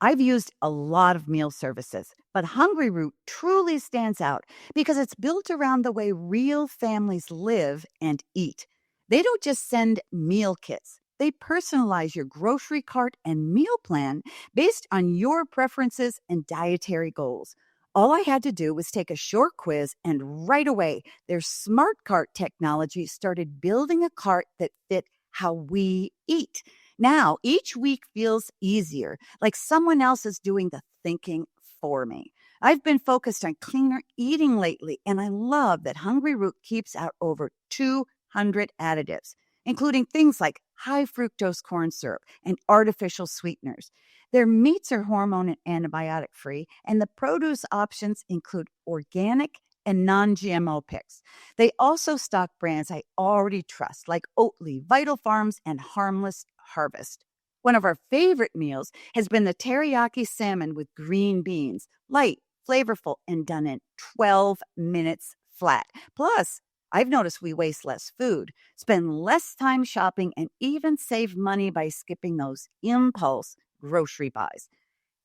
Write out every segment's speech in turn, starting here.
I've used a lot of meal services, but Hungry Root truly stands out because it's built around the way real families live and eat. They don't just send meal kits. They personalize your grocery cart and meal plan based on your preferences and dietary goals. All I had to do was take a short quiz, and right away, their smart cart technology started building a cart that fit how we eat. Now, each week feels easier, like someone else is doing the thinking for me. I've been focused on cleaner eating lately, and I love that Hungry Root keeps out over 200 additives, including things like high fructose corn syrup and artificial sweeteners. Their meats are hormone and antibiotic free, and the produce options include organic and non GMO picks. They also stock brands I already trust, like Oatly, Vital Farms, and Harmless Harvest. One of our favorite meals has been the teriyaki salmon with green beans, light, flavorful, and done in 12 minutes flat. Plus, I've noticed we waste less food, spend less time shopping, and even save money by skipping those impulse grocery buys.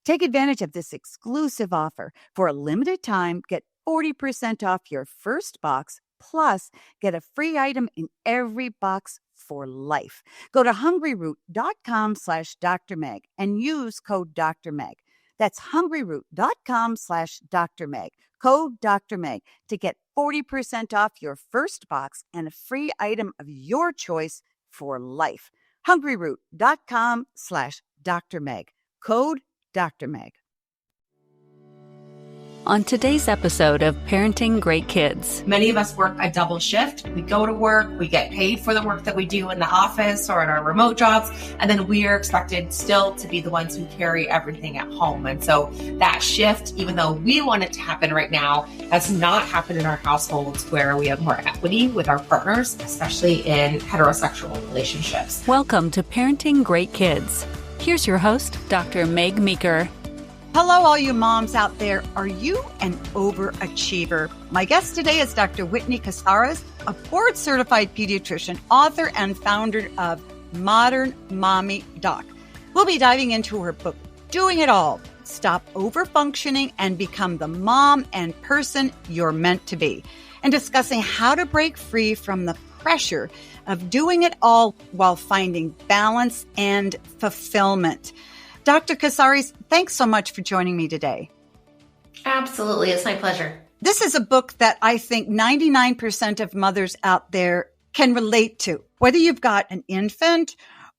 Take advantage of this exclusive offer. For a limited time, get 40% off your first box, plus get a free item in every box for life. Go to hungryroot.com/Dr. Meg and use code Dr. Meg. That's hungryroot.com/Dr. Meg. Code Dr. Meg to get 40% off your first box and a free item of your choice for life. hungryroot.com/Dr. Meg. Code Dr. Meg. On today's episode of Parenting Great Kids. Many of us work a double shift. We go to work, we get paid for the work that we do in the office or in our remote jobs, and then we are expected still to be the ones who carry everything at home. And so that shift, even though we want it to happen right now, has not happened in our households where we have more equity with our partners, especially in heterosexual relationships. Welcome to Parenting Great Kids. Here's your host, Dr. Meg Meeker. Hello, all you moms out there. Are you an overachiever? My guest today is Dr. Whitney Casares, a board-certified pediatrician, author, and founder of Modern Mommy Doc. We'll be diving into her book, Doing It All, Stop Overfunctioning and Become the Mom and Person You're Meant to Be, and discussing how to break free from the pressure of doing it all while finding balance and fulfillment. Dr. Casares, thanks so much for joining me today. Absolutely. It's my pleasure. This is a book that I think 99% of mothers out there can relate to. Whether you've got an infant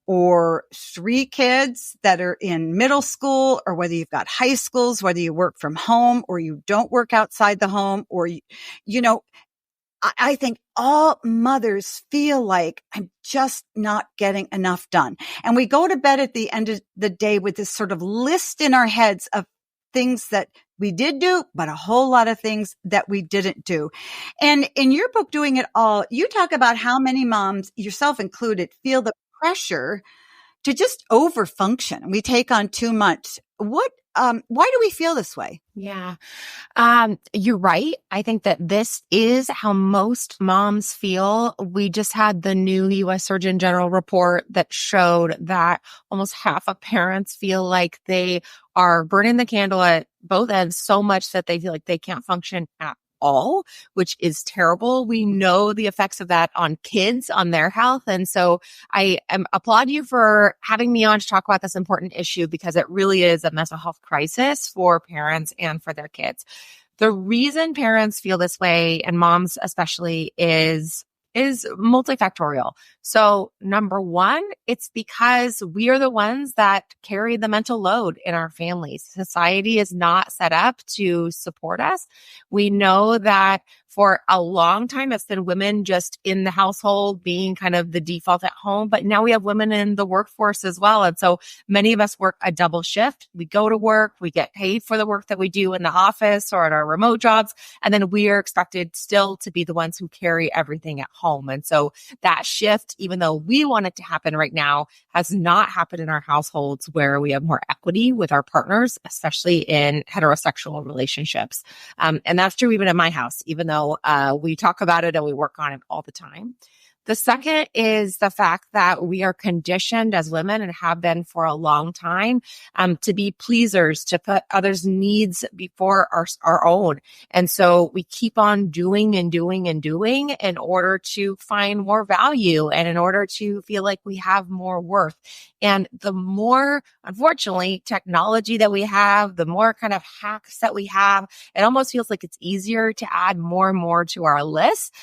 or 3 kids that are in middle school, or whether you've got high schools, whether you work from home or you don't work outside the home, or, I think all mothers feel like I'm just not getting enough done. And we go to bed at the end of the day with this sort of list in our heads of things that we did do, but a whole lot of things that we didn't do. And in your book, Doing It All, you talk about how many moms, yourself included, feel the pressure to just overfunction. We take on too much. Why do we feel this way? Yeah. You're right. I think that this is how most moms feel. We just had the new U.S. Surgeon General report that showed that almost half of parents feel like they are burning the candle at both ends so much that they feel like they can't function at all, which is terrible. We know the effects of that on kids, on their health. And so I applaud you for having me on to talk about this important issue, because it really is a mental health crisis for parents and for their kids. The reason parents feel this way, and moms especially, is multifactorial. So number one, it's because we are the ones that carry the mental load in our families. Society is not set up to support us. We know that for a long time, it's been women just in the household being kind of the default at home, but now we have women in the workforce as well. And so many of us work a double shift. We go to work, we get paid for the work that we do in the office or at our remote jobs, and then we are expected still to be the ones who carry everything at home. And so that shift, even though we want it to happen right now, has not happened in our households where we have more equity with our partners, especially in heterosexual relationships. And that's true even in my house, even though we talk about it and we work on it all the time. The second is the fact that we are conditioned as women and have been for a long time to be pleasers, to put others' needs before our own. And so we keep on doing and doing and doing in order to find more value and in order to feel like we have more worth. And the more, unfortunately, technology that we have, the more kind of hacks that we have, it almost feels like it's easier to add more and more to our list,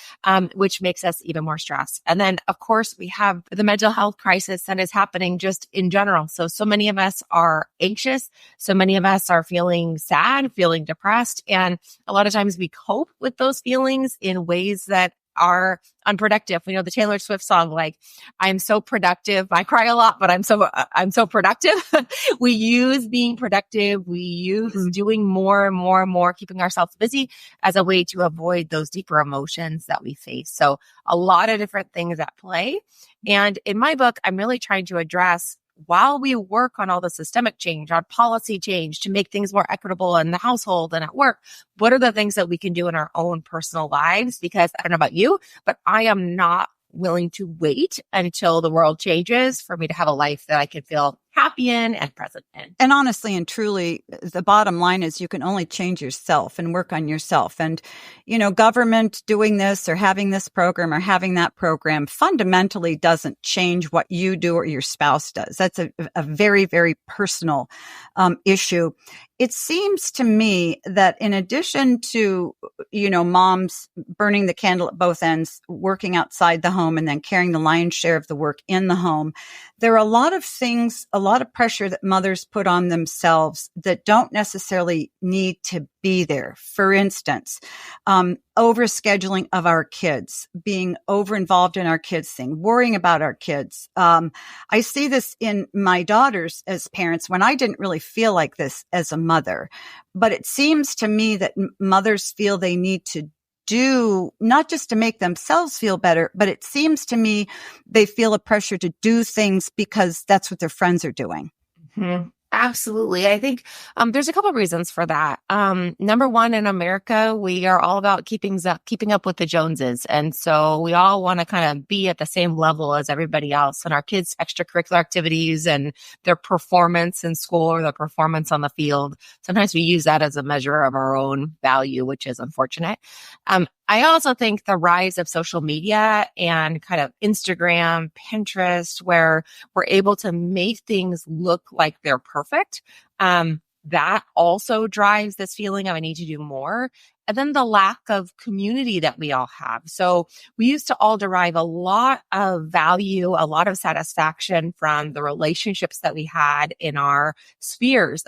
which makes us even more stressed. And then, of course, we have the mental health crisis that is happening just in general. So many of us are anxious. So many of us are feeling sad, feeling depressed. And a lot of times we cope with those feelings in ways that are unproductive. We know the Taylor Swift song, like, I'm so productive. I cry a lot, but I'm so productive. We use being productive. We use doing more and more and more, keeping ourselves busy as a way to avoid those deeper emotions that we face. So a lot of different things at play. And in my book, I'm really trying to address, while we work on all the systemic change, on policy change to make things more equitable in the household and at work, what are the things that we can do in our own personal lives? Because I don't know about you, but I am not willing to wait until the world changes for me to have a life that I can feel happy in and present in. And honestly and truly, the bottom line is you can only change yourself and work on yourself. And, government doing this or having this program or having that program fundamentally doesn't change what you do or your spouse does. That's a very, very personal issue. It seems to me that in addition to, moms burning the candle at both ends, working outside the home and then carrying the lion's share of the work in the home, there are a lot of things, a lot of pressure that mothers put on themselves that don't necessarily need to be there. For instance, overscheduling of our kids, being over-involved in our kids' thing, worrying about our kids. I see this in my daughters as parents when I didn't really feel like this as a mother. But it seems to me that mothers feel they need to do, not just to make themselves feel better, but it seems to me they feel a pressure to do things because that's what their friends are doing. Mm-hmm. Absolutely. I think there's a couple of reasons for that. Number one, in America, we are all about keeping up with the Joneses. And so we all want to kind of be at the same level as everybody else. And our kids' extracurricular activities and their performance in school or their performance on the field, sometimes we use that as a measure of our own value, which is unfortunate. I also think the rise of social media and kind of Instagram, Pinterest, where we're able to make things look like they're perfect, that also drives this feeling of I need to do more. And then the lack of community that we all have. So we used to all derive a lot of value, a lot of satisfaction from the relationships that we had in our spheres.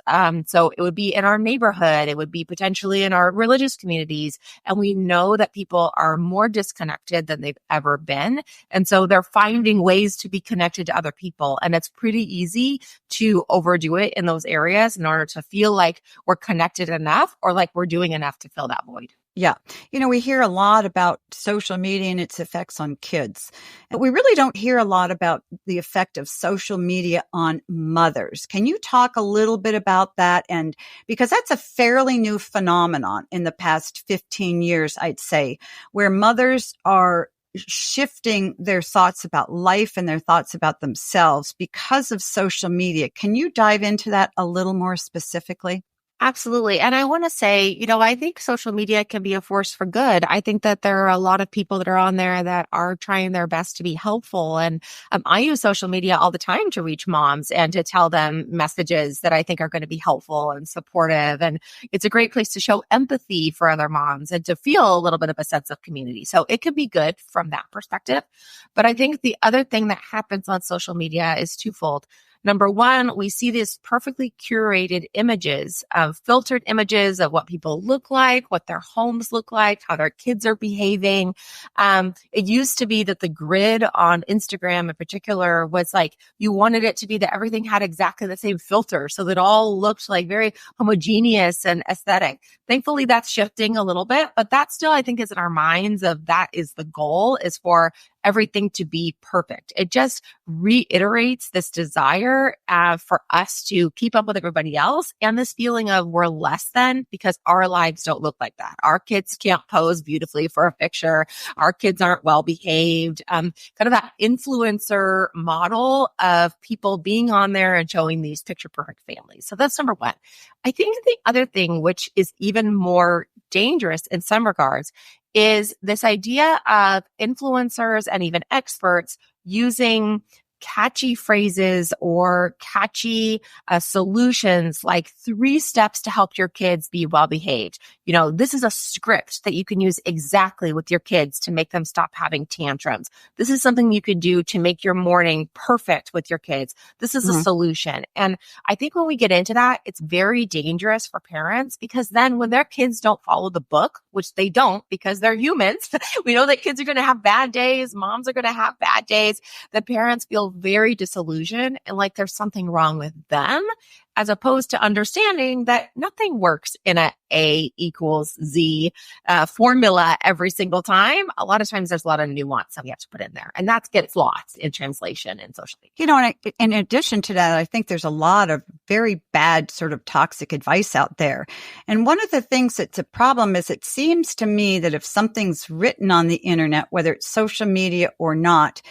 So it would be in our neighborhood. It would be potentially in our religious communities. And we know that people are more disconnected than they've ever been. And so they're finding ways to be connected to other people. And it's pretty easy to overdo it in those areas in order to feel like we're connected enough or like we're doing enough to fill that void. Yeah. We hear a lot about social media and its effects on kids. But we really don't hear a lot about the effect of social media on mothers. Can you talk a little bit about that? And because that's a fairly new phenomenon in the past 15 years, I'd say, where mothers are shifting their thoughts about life and their thoughts about themselves because of social media. Can you dive into that a little more specifically? Absolutely. And I want to say, I think social media can be a force for good. I think that there are a lot of people that are on there that are trying their best to be helpful. And I use social media all the time to reach moms and to tell them messages that I think are going to be helpful and supportive. And it's a great place to show empathy for other moms and to feel a little bit of a sense of community. So it can be good from that perspective. But I think the other thing that happens on social media is twofold. Number one, we see these perfectly curated images of filtered images of what people look like, what their homes look like, how their kids are behaving. It used to be that the grid on Instagram in particular was like, you wanted it to be that everything had exactly the same filter. So that all looked like very homogeneous and aesthetic. Thankfully, that's shifting a little bit, but that still, I think, is in our minds of that is the goal, is for everything to be perfect. It just reiterates this desire for us to keep up with everybody else and this feeling of we're less than because our lives don't look like that. Our kids can't pose beautifully for a picture. Our kids aren't well behaved. Kind of that influencer model of people being on there and showing these picture perfect families. So that's number one. I think the other thing, which is even more dangerous in some regards, is this idea of influencers and even experts using catchy phrases or catchy solutions like 3 steps to help your kids be well behaved. You know, this is a script that you can use exactly with your kids to make them stop having tantrums. This is something you could do to make your morning perfect with your kids. This is a solution. And I think when we get into that, it's very dangerous for parents because then when their kids don't follow the book, which they don't because they're humans, we know that kids are going to have bad days. Moms are going to have bad days. The parents feel very disillusioned and like there's something wrong with them, as opposed to understanding that nothing works in A equals Z formula every single time. A lot of times there's a lot of nuance that we have to put in there, and that gets lost in translation and social media. You know, and in addition to that, I think there's a lot of very bad sort of toxic advice out there. And one of the things that's a problem is it seems to me that if something's written on the internet, whether it's social media or not,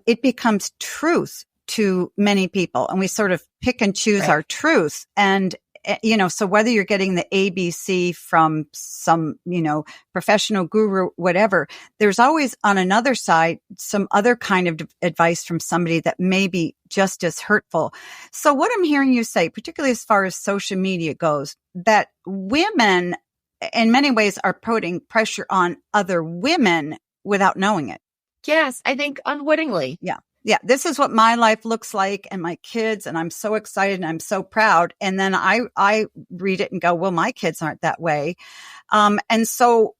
it becomes truth to many people, and we sort of pick and choose our truth. And, you know, so whether you're getting the ABC from some, you know, professional guru, whatever, there's always on another side, some other kind of advice from somebody that may be just as hurtful. So what I'm hearing you say, particularly as far as social media goes, that women in many ways are putting pressure on other women without knowing it. Yes, I think unwittingly. Yeah. Yeah. This is what my life looks like and my kids. And I'm so excited and I'm so proud. And then I read it and go, well, my kids aren't that way. And so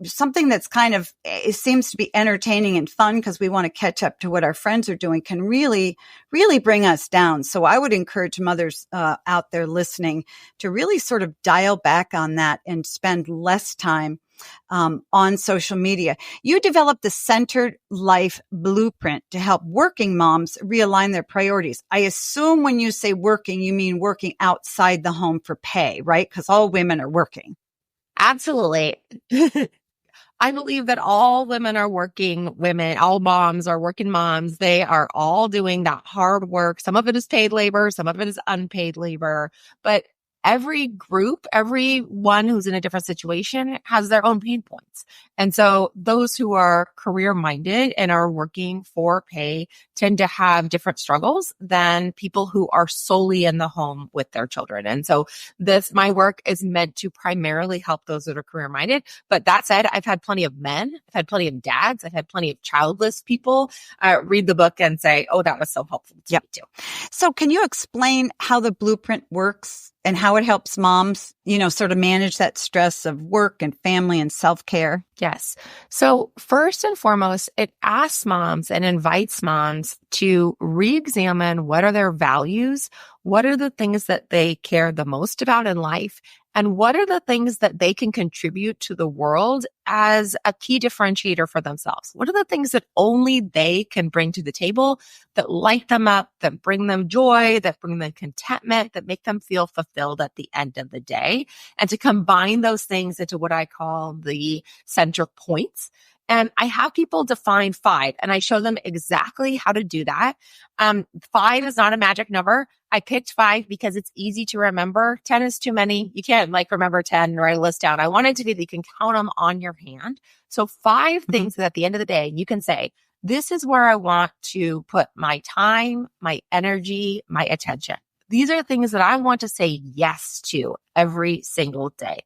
something that's kind of, it seems to be entertaining and fun because we want to catch up to what our friends are doing can really, really bring us down. So I would encourage mothers out there listening to really sort of dial back on that and spend less time on social media. You developed the Centered Life Blueprint to help working moms realign their priorities. I assume when you say working, you mean working outside the home for pay, right? Because all women are working. Absolutely. I believe that all women are working women, all moms are working moms. They are all doing that hard work. Some of it is paid labor, some of it is unpaid labor, but every group, everyone who's in a different situation has their own pain points. And so those who are career minded and are working for pay tend to have different struggles than people who are solely in the home with their children. And so my work is meant to primarily help those that are career minded. But that said, I've had plenty of men, I've had plenty of dads, I've had plenty of childless people read the book and say, oh, that was so helpful to me too. So can you explain how the blueprint works and how it helps moms, you know, sort of manage that stress of work and family and self-care? Yes. So first and foremost, it asks moms and invites moms to re-examine what are their values, what are the things that they care the most about in life, and what are the things that they can contribute to the world as a key differentiator for themselves? What are the things that only they can bring to the table that light them up, that bring them joy, that bring them contentment, that make them feel fulfilled at the end of the day? And to combine those things into what I call the center points. And I have people define 5, and I show them exactly how to do that. 5 is not a magic number. I picked 5 because it's easy to remember. 10 is too many. You can't remember 10 and write a list down. I wanted to be that you can count them on your hand. So 5 things that at the end of the day, you can say, this is where I want to put my time, my energy, my attention. These are things that I want to say yes to every single day.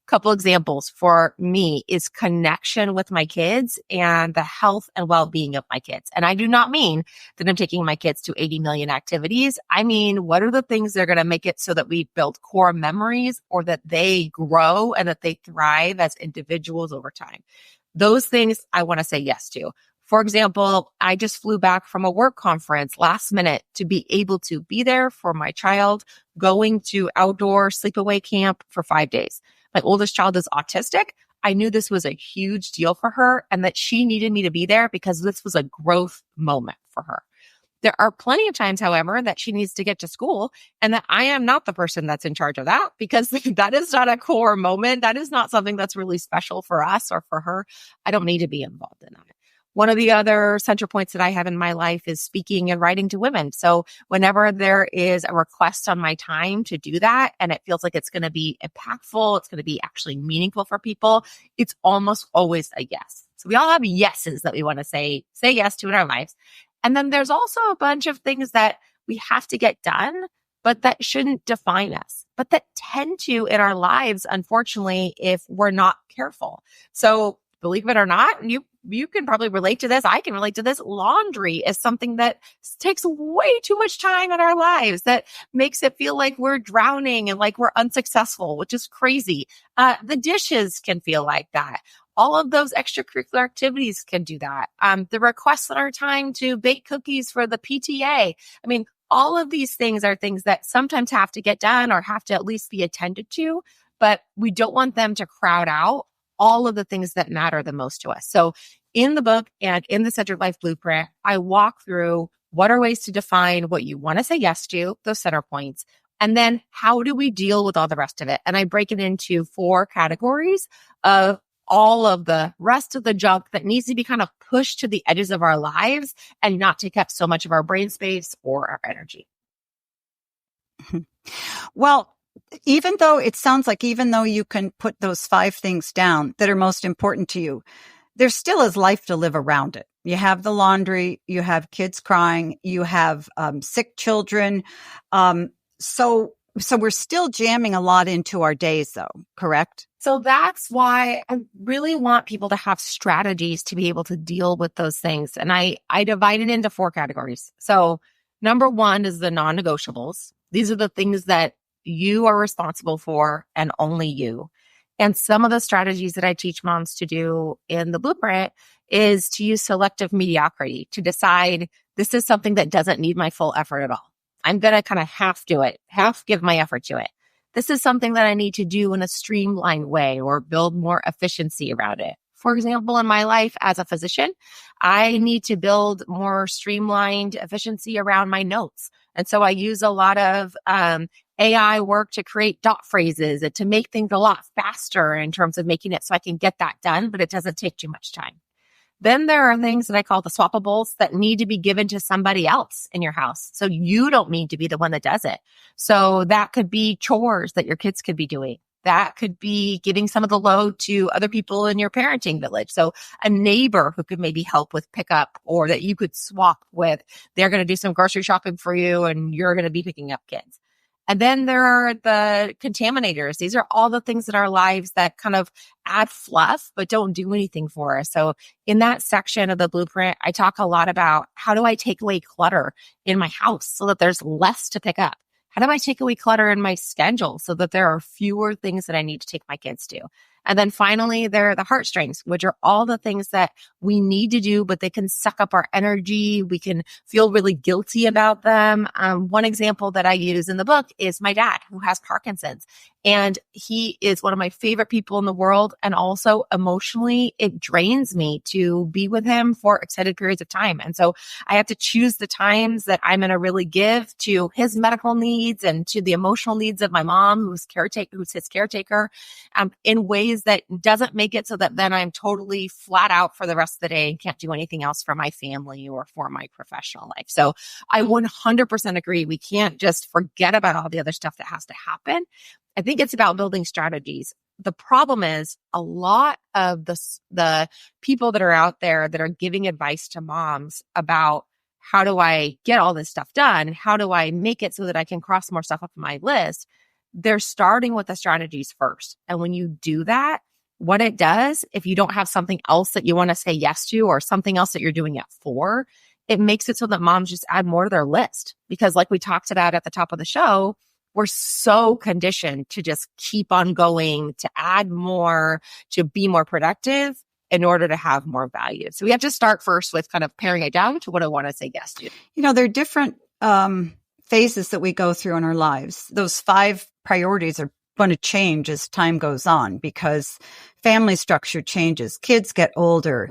Couple examples for me is connection with my kids and the health and well-being of my kids. And I do not mean that I'm taking my kids to 80 million activities. I mean, what are the things that are going to make it so that we build core memories or that they grow and that they thrive as individuals over time? Those things I want to say yes to. For example, I just flew back from a work conference last minute to be able to be there for my child going to outdoor sleepaway camp for 5 days. My oldest child is autistic. I knew this was a huge deal for her and that she needed me to be there because this was a growth moment for her. There are plenty of times, however, that she needs to get to school and that I am not the person that's in charge of that because that is not a core moment. That is not something that's really special for us or for her. I don't need to be involved in that. One of the other center points that I have in my life is speaking and writing to women. So whenever there is a request on my time to do that, and it feels like it's going to be impactful, it's going to be actually meaningful for people, it's almost always a yes. So we all have yeses that we want to say yes to in our lives. And then there's also a bunch of things that we have to get done, but that shouldn't define us, but that tend to in our lives, unfortunately, if we're not careful. So believe it or not, you can probably relate to this. I can relate to this. Laundry is something that takes way too much time in our lives that makes it feel like we're drowning and like we're unsuccessful, which is crazy. The dishes can feel like that. All of those extracurricular activities can do that. The requests on our time to bake cookies for the PTA. I mean, all of these things are things that sometimes have to get done or have to at least be attended to, but we don't want them to crowd out all of the things that matter the most to us. So in the book and in the Centered Life Blueprint, I walk through what are ways to define what you want to say yes to, those center points, and then how do we deal with all the rest of it? And I break it into 4 categories of all of the rest of the junk that needs to be kind of pushed to the edges of our lives and not take up so much of our brain space or our energy. Well, even though you can put those 5 things down that are most important to you, there still is life to live around it. You have the laundry, you have kids crying, you have sick children. So we're still jamming a lot into our days though, correct? So that's why I really want people to have strategies to be able to deal with those things. And I divide it into 4 categories. So number 1 is the non-negotiables. These are the things that you are responsible for and only you. And some of the strategies that I teach moms to do in the blueprint is to use selective mediocrity to decide this is something that doesn't need my full effort at all. I'm going to kind of half do it, half give my effort to it. This is something that I need to do in a streamlined way or build more efficiency around it. For example, in my life as a physician, I need to build more streamlined efficiency around my notes. And so I use a lot of AI work to create dot phrases and to make things a lot faster in terms of making it so I can get that done, but it doesn't take too much time. Then there are things that I call the swappables that need to be given to somebody else in your house. So you don't need to be the one that does it. So that could be chores that your kids could be doing. That could be giving some of the load to other people in your parenting village. So a neighbor who could maybe help with pickup or that you could swap with. They're going to do some grocery shopping for you and you're going to be picking up kids. And then there are the contaminators. These are all the things in our lives that kind of add fluff, but don't do anything for us. So in that section of the blueprint, I talk a lot about how do I take away clutter in my house so that there's less to pick up? How do I take away clutter in my schedule so that there are fewer things that I need to take my kids to? And then finally, there are the heartstrings, which are all the things that we need to do, but they can suck up our energy. We can feel really guilty about them. One example that I use in the book is my dad, who has Parkinson's. And he is one of my favorite people in the world. And also emotionally, it drains me to be with him for extended periods of time. And so I have to choose the times that I'm going to really give to his medical needs and to the emotional needs of my mom, who's his caretaker, in ways that doesn't make it so that then I'm totally flat out for the rest of the day and can't do anything else for my family or for my professional life. So I 100% agree. We can't just forget about all the other stuff that has to happen. I think it's about building strategies. The problem is a lot of the people that are out there that are giving advice to moms about how do I get all this stuff done? How do I make it so that I can cross more stuff off my list? They're starting with the strategies first. And when you do that, what it does, if you don't have something else that you want to say yes to or something else that you're doing it for, it makes it so that moms just add more to their list. Because like we talked about at the top of the show, we're so conditioned to just keep on going, to add more, to be more productive in order to have more value. So we have to start first with kind of paring it down to what I want to say yes to. You know, there are different phases that we go through in our lives. Those 5 priorities are going to change as time goes on because family structure changes, kids get older.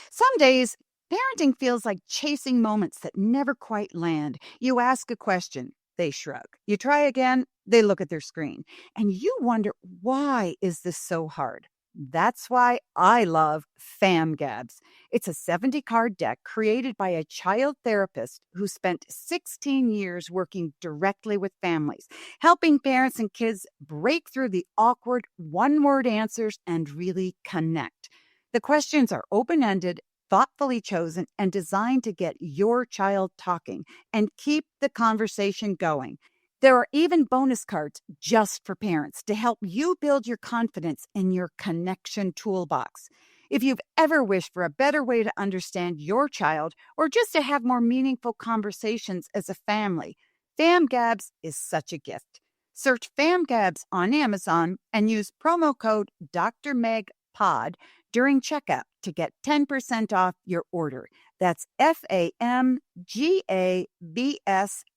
Some days, parenting feels like chasing moments that never quite land. You ask a question, they shrug. You try again, they look at their screen. And you wonder, why is this so hard? That's why I love FamGabs. It's a 70-card deck created by a child therapist who spent 16 years working directly with families, helping parents and kids break through the awkward one-word answers and really connect. The questions are open-ended, thoughtfully chosen, and designed to get your child talking and keep the conversation going. There are even bonus cards just for parents to help you build your confidence in your connection toolbox. If you've ever wished for a better way to understand your child or just to have more meaningful conversations as a family, FamGabs is such a gift. Search FamGabs on Amazon and use promo code Dr. Meg Pod during checkout to get 10% off your order. That's FAMGABS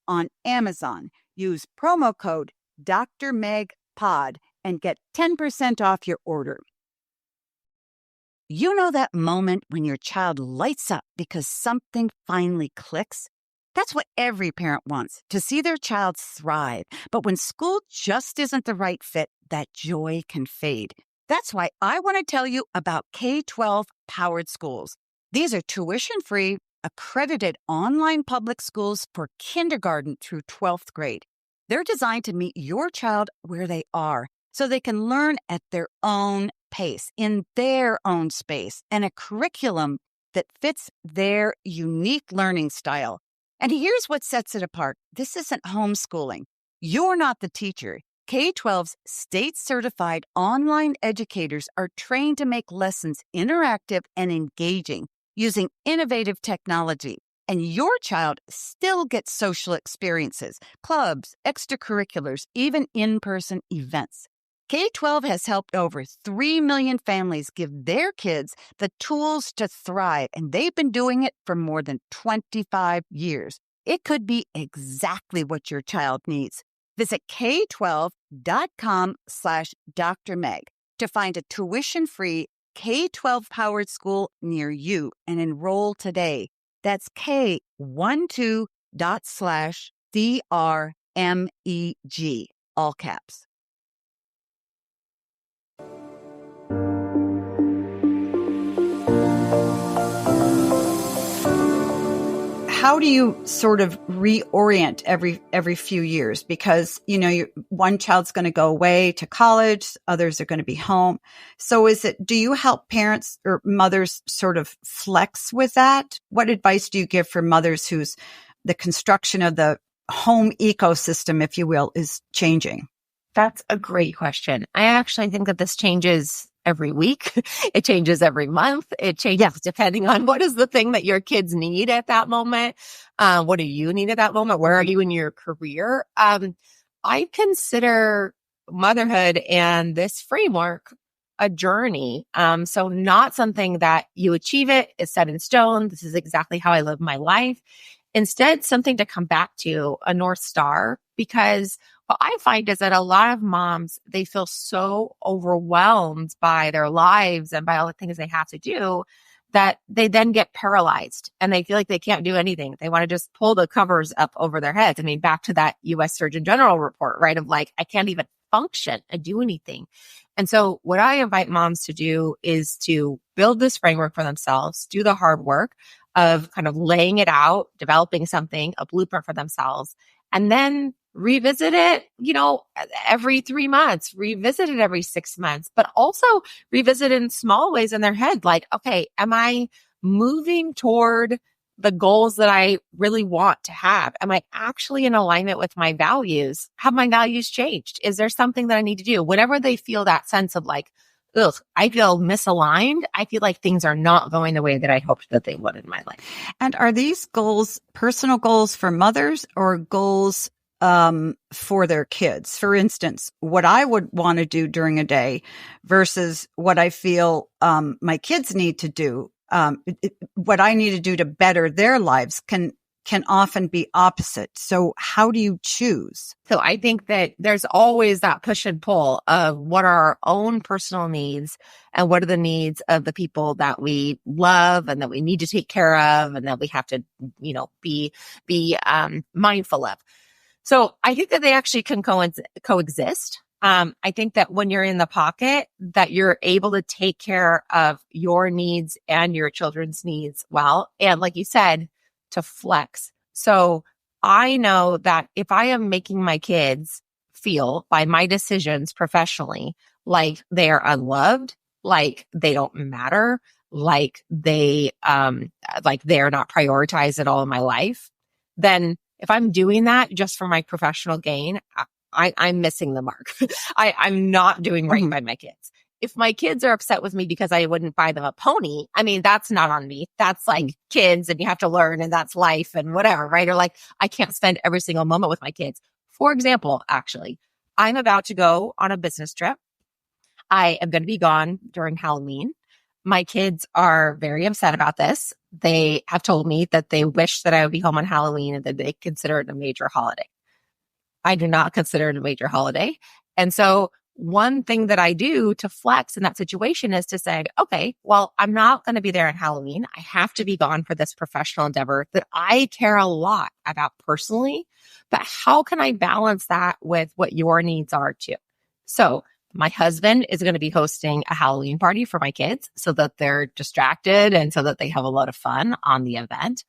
on Amazon. Use promo code Dr. Meg Pod and get 10% off your order. You know that moment when your child lights up because something finally clicks? That's what every parent wants, to see their child thrive. But when school just isn't the right fit, that joy can fade. That's why I want to tell you about K-12 powered schools. These are tuition-free, accredited online public schools for kindergarten through 12th grade. They're designed to meet your child where they are, so they can learn at their own pace, in their own space, and a curriculum that fits their unique learning style. And here's what sets it apart. This isn't homeschooling. You're not the teacher. K-12's state-certified online educators are trained to make lessons interactive and engaging using innovative technology. And your child still gets social experiences, clubs, extracurriculars, even in-person events. K-12 has helped over 3 million families give their kids the tools to thrive, and they've been doing it for more than 25 years. It could be exactly what your child needs. Visit k12.com/Dr. Meg to find a tuition-free K-12 powered school near you and enroll today. That's k12./DRMEG, all caps. How do you sort of reorient every few years? Because, one child's going to go away to college, others are going to be home. So do you help parents or mothers sort of flex with that? What advice do you give for mothers whose the construction of the home ecosystem, if you will, is changing? That's a great question. I actually think that this changes every week. It changes every month. It changes depending on what is the thing that your kids need at that moment. What do you need at that moment? Where are you in your career? I consider motherhood and this framework a journey. So not something that you achieve is set in stone. This is exactly how I live my life. Instead, something to come back to, a North Star, because what I find is that a lot of moms, they feel so overwhelmed by their lives and by all the things they have to do that they then get paralyzed and they feel like they can't do anything. They want to just pull the covers up over their heads. I mean, back to that U.S. Surgeon General report, right? Of like, I can't even function and do anything. And so what I invite moms to do is to build this framework for themselves, do the hard work of kind of laying it out, developing something, a blueprint for themselves, and then revisit it, every 3 months, revisit it every 6 months, but also revisit it in small ways in their head. Like, okay, am I moving toward the goals that I really want to have? Am I actually in alignment with my values? Have my values changed? Is there something that I need to do? Whenever they feel that sense of like, ugh, I feel misaligned, I feel like things are not going the way that I hoped that they would in my life. And are these goals personal goals for mothers or goals for their kids? For instance, what I would want to do during a day versus what I feel my kids need to do, what I need to do to better their lives can can often be opposite. So how do you choose? So I think that there's always that push and pull of what are our own personal needs and what are the needs of the people that we love and that we need to take care of and that we have to, be mindful of. So I think that they actually can coexist. I think that when you're in the pocket, that you're able to take care of your needs and your children's needs well. And like you said, to flex. So I know that if I am making my kids feel by my decisions professionally, like they are unloved, like they don't matter, like they're not prioritized at all in my life, then if I'm doing that just for my professional gain, I'm missing the mark. I'm not doing right by my kids. If my kids are upset with me because I wouldn't buy them a pony, I mean, that's not on me. That's like kids and you have to learn and that's life and whatever, right? Or like, I can't spend every single moment with my kids. For example, actually, I'm about to go on a business trip. I am going to be gone during Halloween. My kids are very upset about this. They have told me that they wish that I would be home on Halloween and that they consider it a major holiday. I do not consider it a major holiday. And so one thing that I do to flex in that situation is to say, okay, well, I'm not going to be there on Halloween. I have to be gone for this professional endeavor that I care a lot about personally, but how can I balance that with what your needs are too? So my husband is going to be hosting a Halloween party for my kids so that they're distracted and so that they have a lot of fun on the event.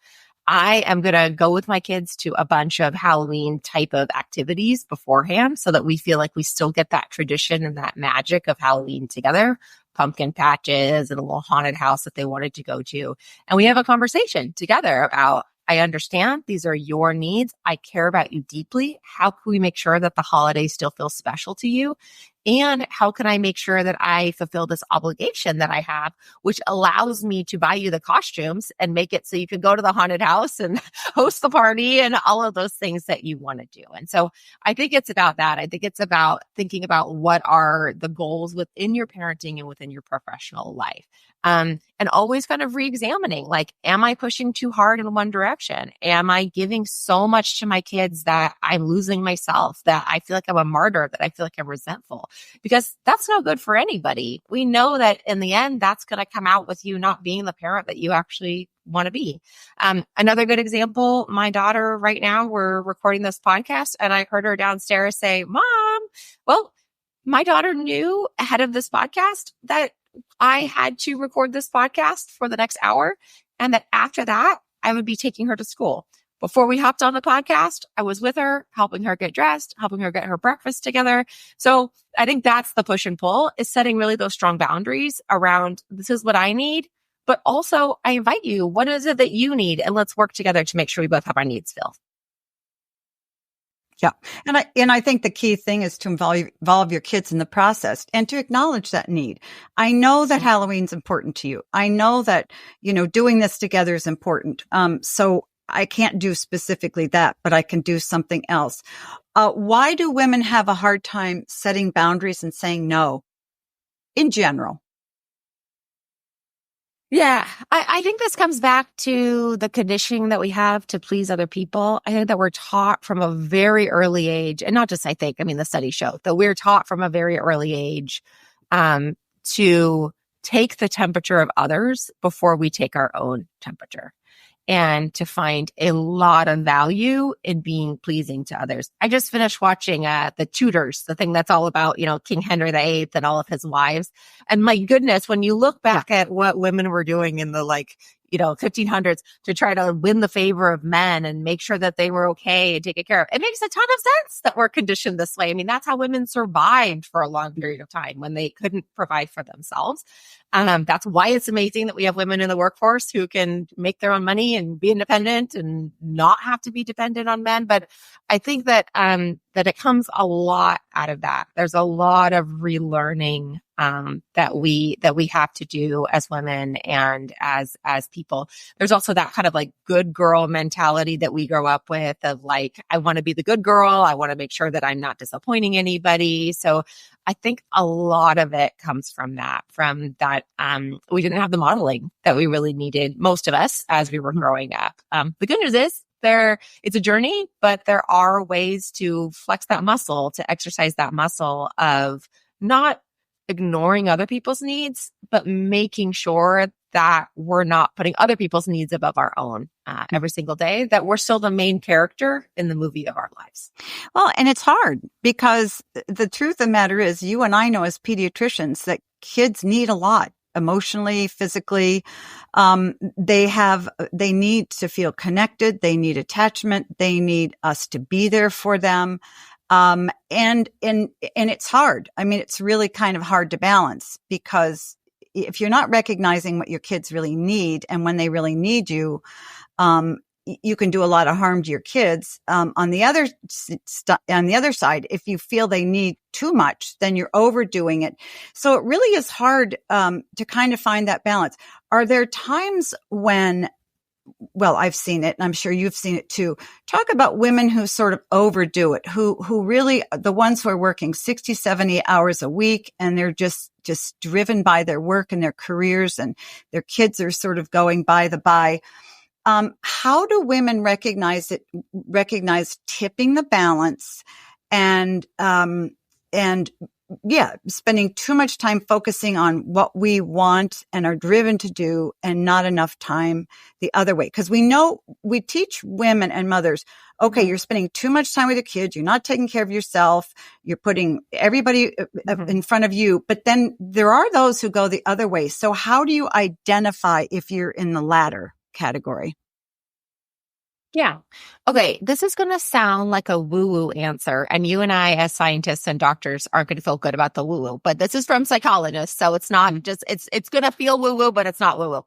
I am going to go with my kids to a bunch of Halloween type of activities beforehand so that we feel like we still get that tradition and that magic of Halloween together, pumpkin patches and a little haunted house that they wanted to go to. And we have a conversation together about, I understand these are your needs. I care about you deeply. How can we make sure that the holiday still feels special to you? And how can I make sure that I fulfill this obligation that I have, which allows me to buy you the costumes and make it so you can go to the haunted house and host the party and all of those things that you want to do. And so I think it's about that. I think it's about thinking about what are the goals within your parenting and within your professional life. And always kind of re-examining, like, am I pushing too hard in one direction? Am I giving so much to my kids that I'm losing myself, that I feel like I'm a martyr, that I feel like I'm resentful? Because that's no good for anybody. We know that in the end, that's going to come out with you not being the parent that you actually want to be. Another good example, my daughter right now, we're recording this podcast and I heard her downstairs say, Mom, well, my daughter knew ahead of this podcast that I had to record this podcast for the next hour and that after that, I would be taking her to school. Before we hopped on the podcast, I was with her, helping her get dressed, helping her get her breakfast together. So I think that's the push and pull, is setting really those strong boundaries around, this is what I need, but also I invite you, what is it that you need? And let's work together to make sure we both have our needs filled. Yeah. And I think the key thing is to involve your kids in the process and to acknowledge that need. I know that Halloween's important to you. I know that, doing this together is important. So I can't do specifically that, but I can do something else. Why do women have a hard time setting boundaries and saying no in general? Yeah, I think this comes back to the conditioning that we have to please other people. I think that we're taught from a very early age, and not just I think, I mean, the studies show that we're taught from a very early age to take the temperature of others before we take our own temperature, and to find a lot of value in being pleasing to others. I just finished watching The Tudors, the thing that's all about, King Henry VIII and all of his wives. And my goodness, when you look back at what women were doing in the 1500s to try to win the favor of men and make sure that they were okay and taken care of, it makes a ton of sense that we're conditioned this way. I mean, that's how women survived for a long period of time when they couldn't provide for themselves. That's why it's amazing that we have women in the workforce who can make their own money and be independent and not have to be dependent on men. But I think that it comes a lot out of that. There's a lot of relearning that we have to do as women and as people. There's also that kind of good girl mentality that we grow up with of I want to be the good girl. I want to make sure that I'm not disappointing anybody. So I think a lot of it comes from that we didn't have the modeling that we really needed, most of us, as we were growing up. The good news is it's a journey, but there are ways to flex that muscle, to exercise that muscle of not ignoring other people's needs, but making sure that we're not putting other people's needs above our own every single day, that we're still the main character in the movie of our lives. Well, and it's hard because the truth of the matter is, you and I know as pediatricians that kids need a lot emotionally, physically. They need to feel connected. They need attachment. They need us to be there for them. And it's hard. I mean, it's really kind of hard to balance, because if you're not recognizing what your kids really need and when they really need you, you can do a lot of harm to your kids. On the other side, if you feel they need too much, then you're overdoing it. So it really is hard, to kind of find that balance. Are there times when, well, I've seen it and I'm sure you've seen it too. Talk about women who sort of overdo it, who really, the ones who are working 60, 70 hours a week, and they're just driven by their work and their careers, and their kids are sort of going by the by. How do women recognize tipping the balance and spending too much time focusing on what we want and are driven to do, and not enough time the other way? Because we teach women and mothers, okay, you're spending too much time with your kids. You're not taking care of yourself. You're putting everybody in front of you. But then there are those who go the other way. So how do you identify if you're in the latter category? Yeah. Okay. This is going to sound like a woo-woo answer. And you and I, as scientists and doctors, aren't going to feel good about the woo-woo, but this is from psychologists. So it's not just, it's going to feel woo-woo, but it's not woo-woo.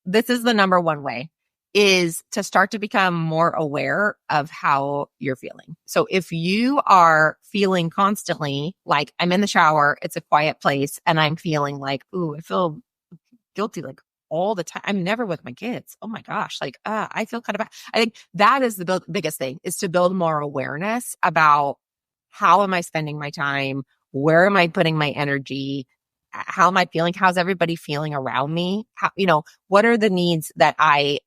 This is the number one way, is to start to become more aware of how you're feeling. So if you are feeling constantly like, I'm in the shower, it's a quiet place, and I'm feeling like, ooh, I feel guilty, like, all the time. I'm never with my kids. Oh my gosh. Like, I feel kind of bad. I think that is the biggest thing, is to build more awareness about how am I spending my time? Where am I putting my energy? How am I feeling? How's everybody feeling around me? How, what are the needs that I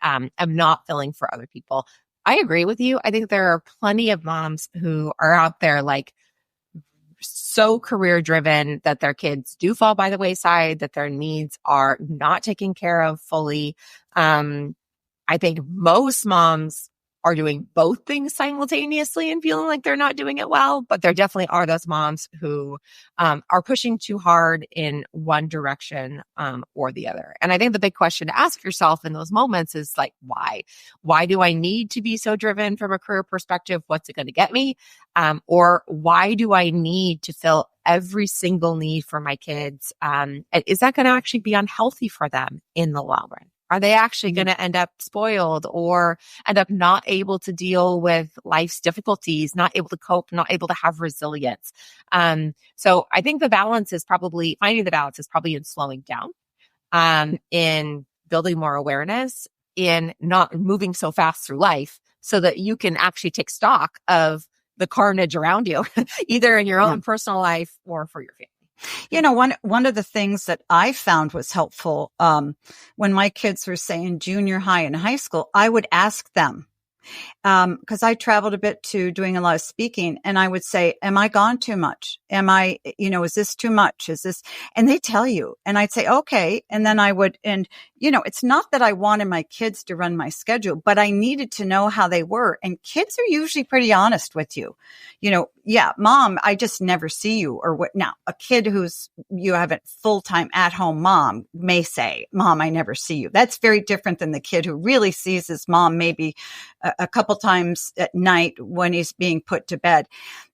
am not filling for other people? I agree with you. I think there are plenty of moms who are out there like so career driven that their kids do fall by the wayside, that their needs are not taken care of fully. I think most moms are doing both things simultaneously and feeling like they're not doing it well, but there definitely are those moms who are pushing too hard in one direction or the other. And I think the big question to ask yourself in those moments is like, why? Why do I need to be so driven from a career perspective? What's it going to get me? Or why do I need to fill every single need for my kids? And is that going to actually be unhealthy for them in the long run? Are they actually going to end up spoiled or end up not able to deal with life's difficulties, not able to cope, not able to have resilience? So I think finding the balance is probably in slowing down, in building more awareness, in not moving so fast through life so that you can actually take stock of the carnage around you, either in your own personal life or for your family. One of the things that I found was helpful, when my kids were, say, in junior high and high school, I would ask them, because I traveled a bit too, doing a lot of speaking, and I would say, am I gone too much? Is this too much? Is this, and they tell you, and I'd say, okay. And then it's not that I wanted my kids to run my schedule, but I needed to know how they were. And kids are usually pretty honest with you. Yeah, mom, I just never see you, or what. Now, a kid you have a full-time at-home mom may say, mom, I never see you. That's very different than the kid who really sees his mom maybe a couple times at night when he's being put to bed.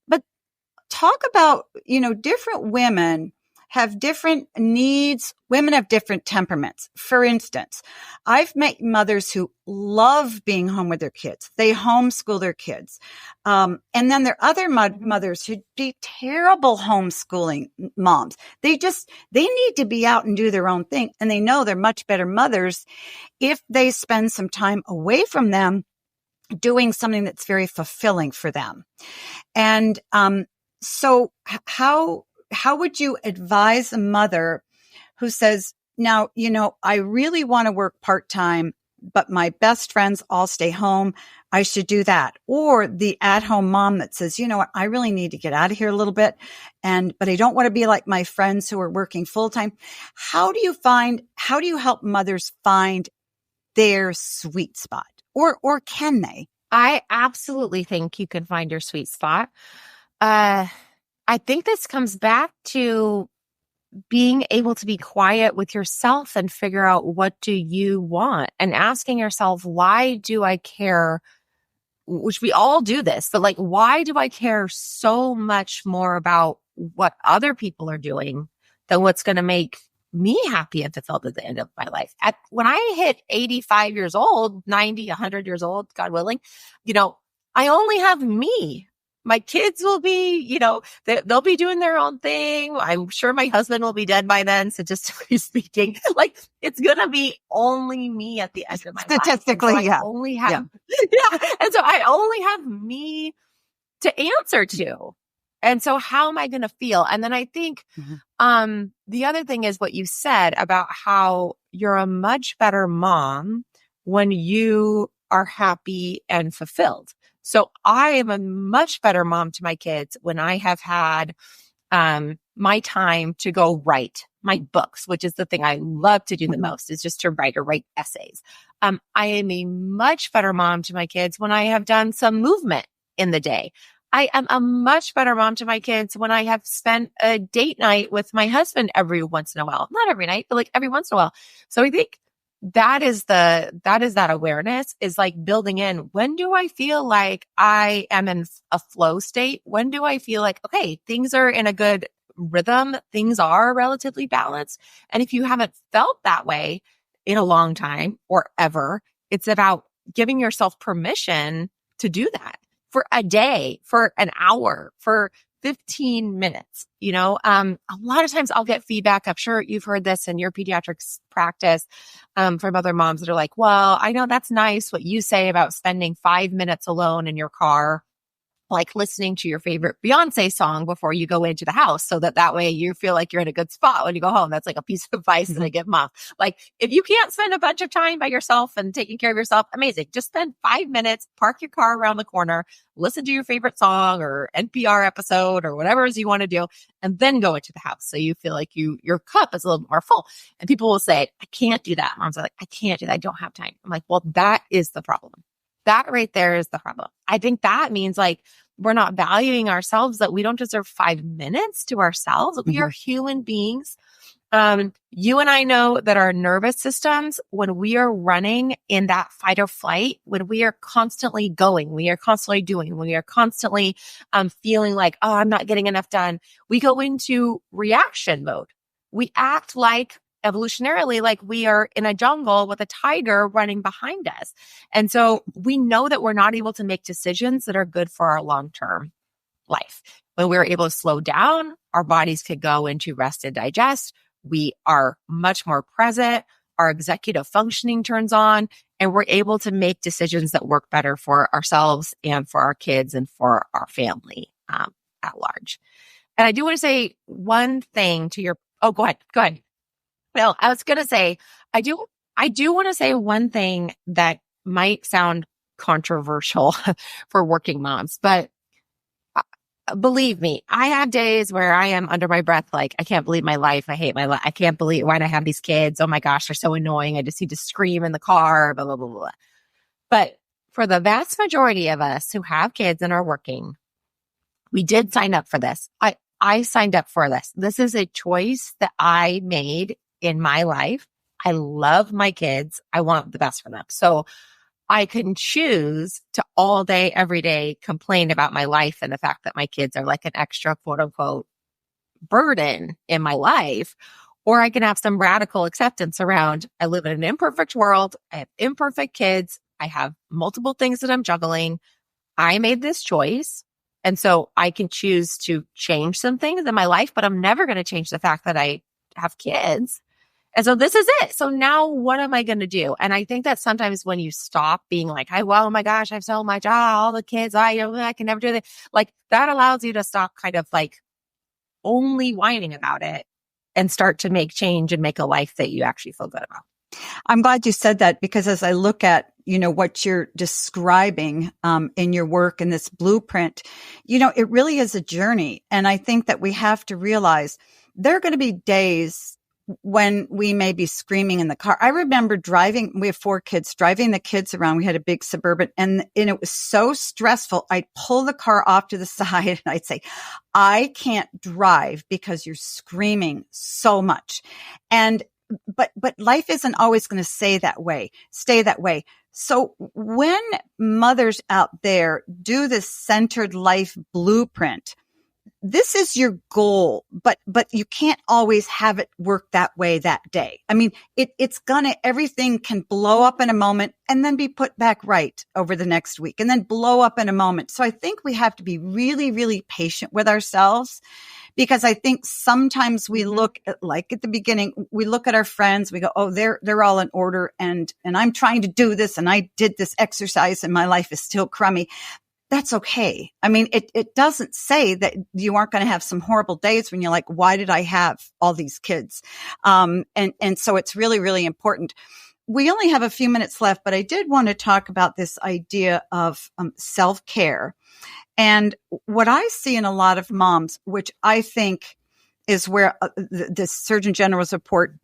But talk about, different women have different needs. Women have different temperaments. For instance, I've met mothers who love being home with their kids. They homeschool their kids. And then there are other mothers who'd be terrible homeschooling moms. They need to be out and do their own thing. And they know they're much better mothers if they spend some time away from them doing something that's very fulfilling for them. And so how would you advise a mother who says, now, I really want to work part-time, but my best friends all stay home. I should do that. Or the at-home mom that says, you know what, I really need to get out of here a little bit. But I don't want to be like my friends who are working full time. How do you help mothers find their sweet spot? Or can they? I absolutely think you can find your sweet spot. I think this comes back to being able to be quiet with yourself and figure out what do you want and asking yourself, why do I care? Which we all do this, but like, why do I care so much more about what other people are doing than what's going to make me happy and fulfilled at the end of my life? When I hit 85 years old, 90, 100 years old, God willing, I only have me. My kids will be, they'll be doing their own thing. I'm sure my husband will be dead by then. So just speaking, like it's going to be only me at the end of my life. Statistically, yeah. And so I only have me to answer to. And so how am I going to feel? And then I think, the other thing is what you said about how you're a much better mom when you are happy and fulfilled. So I am a much better mom to my kids when I have had my time to go write my books, which is the thing I love to do the most, is just to write essays. I am a much better mom to my kids when I have done some movement in the day. I am a much better mom to my kids when I have spent a date night with my husband every once in a while. Not every night, but like every once in a while. So I think that is that awareness is like building in. When do I feel like I am in a flow state? When do I feel like, okay, things are in a good rhythm. Things are relatively balanced. And if you haven't felt that way in a long time or ever, it's about giving yourself permission to do that for a day, for an hour, for 15 minutes. A lot of times I'll get feedback. I'm sure you've heard this in your pediatrics practice from other moms that are like, well, I know that's nice what you say about spending 5 minutes alone in your car, like listening to your favorite Beyonce song before you go into the house so that way you feel like you're in a good spot when you go home. That's like a piece of advice that I give mom. Like if you can't spend a bunch of time by yourself and taking care of yourself, amazing. Just spend 5 minutes, park your car around the corner, listen to your favorite song or NPR episode or whatever it is you want to do, and then go into the house. So you feel like your cup is a little more full. And people will say, I can't do that. Moms are like, I can't do that. I don't have time. I'm like, well, that is the problem. That right there is the problem. I think that means like we're not valuing ourselves, that we don't deserve 5 minutes to ourselves. We are human beings. You and I know that our nervous systems, when we are running in that fight or flight, when we are constantly going, we are constantly doing, we are constantly feeling like, oh, I'm not getting enough done, we go into reaction mode. We act like evolutionarily, like we are in a jungle with a tiger running behind us. And so we know that we're not able to make decisions that are good for our long-term life. When we're able to slow down, our bodies could go into rest and digest. We are much more present. Our executive functioning turns on, and we're able to make decisions that work better for ourselves and for our kids and for our family at large. And I do want to say one thing to your, go ahead. Well, I was going to say, I do want to say one thing that might sound controversial for working moms, but believe me, I have days where I am under my breath, like, I can't believe my life. I hate my life. I can't believe why I have these kids. Oh my gosh, they're so annoying. I just need to scream in the car, blah, blah, blah, blah. But for the vast majority of us who have kids and are working, we did sign up for this. I signed up for this. This is a choice that I made in my life. I love my kids. I want the best for them. So I can choose to all day, every day complain about my life and the fact that my kids are like an extra quote unquote burden in my life. Or I can have some radical acceptance around, I live in an imperfect world. I have imperfect kids. I have multiple things that I'm juggling. I made this choice. And so I can choose to change some things in my life, but I'm never going to change the fact that I have kids. And so this is it. So now what am I going to do? And I think that sometimes when you stop being like, oh my gosh, I have so much, all the kids, I can never do that. Like that allows you to stop kind of like only whining about it and start to make change and make a life that you actually feel good about. I'm glad you said that, because as I look at, what you're describing in your work in this blueprint, it really is a journey. And I think that we have to realize there are going to be days when we may be screaming in the car. I remember we have 4 kids, driving the kids around. We had a big Suburban, and it was so stressful. I'd pull the car off to the side and I'd say, I can't drive because you're screaming so much. But life isn't always going to stay that way. So when mothers out there do this centered life blueprint, this is your goal, but you can't always have it work that way that day. I mean, everything can blow up in a moment and then be put back right over the next week and then blow up in a moment. So I think we have to be really, really patient with ourselves, because I think sometimes we look at, like at the beginning, we look at our friends, we go, oh, they're all in order. And I'm trying to do this, and I did this exercise and my life is still crummy. That's okay. I mean, it doesn't say that you aren't going to have some horrible days when you're like, why did I have all these kids? And so it's really, really important. We only have a few minutes left, but I did want to talk about this idea of self-care. And what I see in a lot of moms, which I think is where the Surgeon General's report,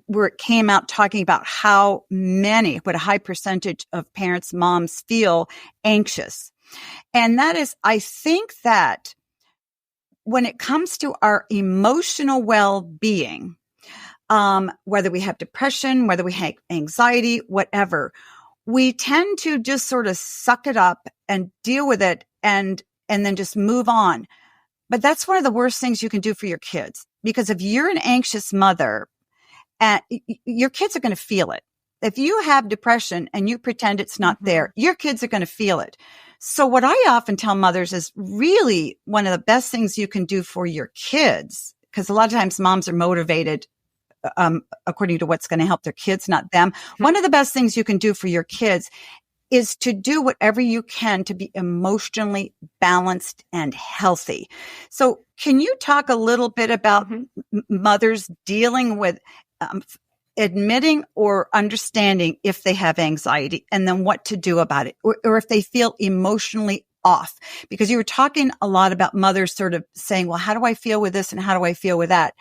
where it came out talking about what a high percentage of parents, moms feel anxious. And that is, I think that when it comes to our emotional well-being, whether we have depression, whether we have anxiety, whatever, we tend to just sort of suck it up and deal with it and then just move on. But that's one of the worst things you can do for your kids, because if you're an anxious mother, your kids are going to feel it. If you have depression and you pretend it's not there, your kids are going to feel it. So what I often tell mothers is really one of the best things you can do for your kids, because a lot of times moms are motivated according to what's going to help their kids, not them. One of the best things you can do for your kids is to do whatever you can to be emotionally balanced and healthy. So can you talk a little bit about mothers dealing with admitting or understanding if they have anxiety, and then what to do about it, or if they feel emotionally off? Because you were talking a lot about mothers sort of saying, well, how do I feel with this and how do I feel with that?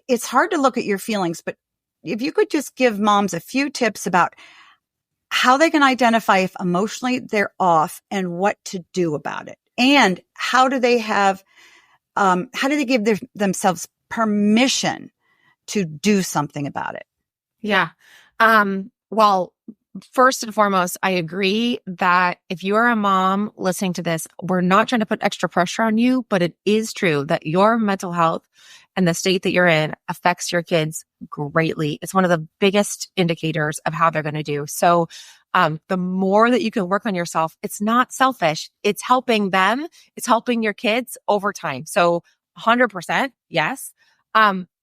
It's hard to look at your feelings, but if you could just give moms a few tips about how they can identify if emotionally they're off and what to do about it. And how do they give themselves permission to do something about it? Yeah. Well, first and foremost, I agree that if you are a mom listening to this, we're not trying to put extra pressure on you, but it is true that your mental health and the state that you're in affects your kids greatly. It's one of the biggest indicators of how they're going to do. So, the more that you can work on yourself, it's not selfish. It's helping them. It's helping your kids over time. So 100%. Yes.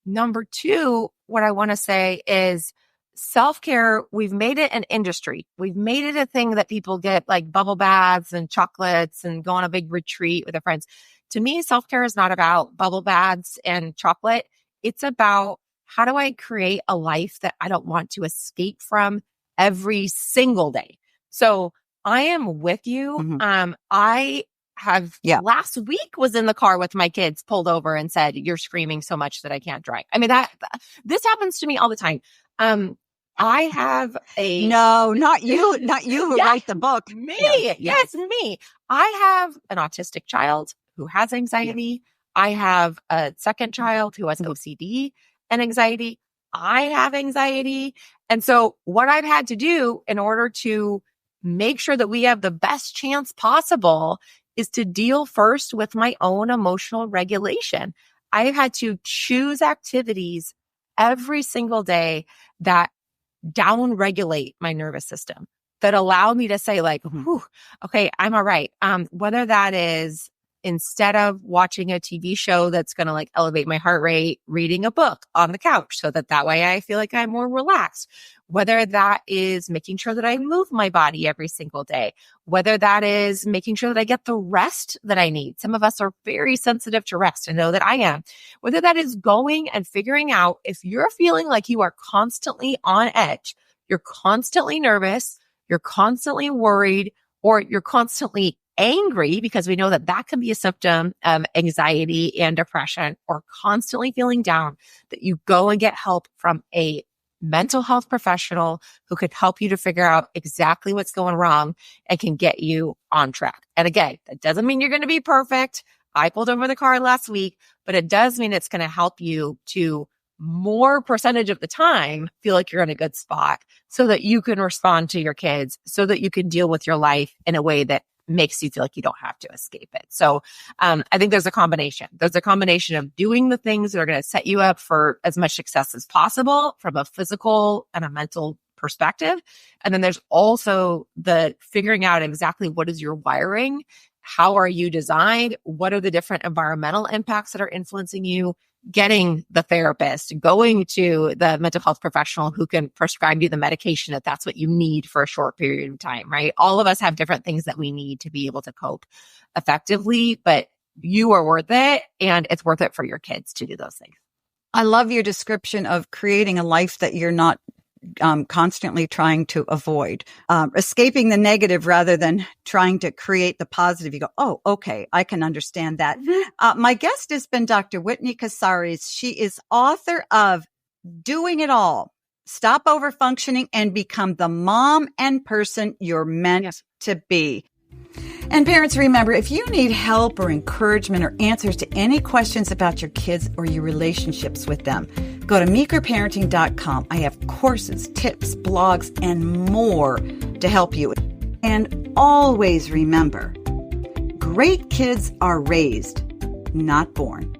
Number 2, what I want to say is self-care. We've made it an industry. We've made it a thing that people get, like bubble baths and chocolates and go on a big retreat with their friends. To me, self-care is not about bubble baths and chocolate. It's about, how do I create a life that I don't want to escape from every single day? So I am with you. I have last week was in the car with my kids, pulled over and said, you're screaming so much that I can't drive. I mean, this happens to me all the time. I have No, not you who write the book. Me. Yes, me. I have an autistic child who has anxiety. I have a second child who has OCD and anxiety. I have anxiety. And so what I've had to do in order to make sure that we have the best chance possible is to deal first with my own emotional regulation. I've had to choose activities every single day that down regulate my nervous system, that allow me to say like, whew, okay, I'm all right. Whether that is instead of watching a TV show that's going to like elevate my heart rate, reading a book on the couch so that way I feel like I'm more relaxed. Whether that is making sure that I move my body every single day, whether that is making sure that I get the rest that I need. Some of us are very sensitive to rest. I know that I am. Whether that is going and figuring out if you're feeling like you are constantly on edge, you're constantly nervous, you're constantly worried, or you're constantly angry, because we know that that can be a symptom of anxiety and depression, or constantly feeling down, that you go and get help from a mental health professional who could help you to figure out exactly what's going wrong and can get you on track. And again, that doesn't mean you're going to be perfect. I pulled over the car last week, but it does mean it's going to help you to more percentage of the time feel like you're in a good spot so that you can respond to your kids, so that you can deal with your life in a way that makes you feel like you don't have to escape it. So I think there's a combination. There's a combination of doing the things that are going to set you up for as much success as possible from a physical and a mental perspective. And then there's also the figuring out exactly what is your wiring, how are you designed, what are the different environmental impacts that are influencing you, getting the therapist, going to the mental health professional who can prescribe you the medication if that's what you need for a short period of time, right? All of us have different things that we need to be able to cope effectively, but you are worth it, and it's worth it for your kids to do those things. I love your description of creating a life that you're not constantly trying to avoid, escaping the negative rather than trying to create the positive. You go, oh, okay, I can understand that. My guest has been Dr. Whitney Casares. She is author of Doing It All, Stop Overfunctioning and Become the Mom and Person You're Meant to Be. And parents, remember, if you need help or encouragement or answers to any questions about your kids or your relationships with them, go to meekerparenting.com. I have courses, tips, blogs, and more to help you. And always remember, great kids are raised, not born.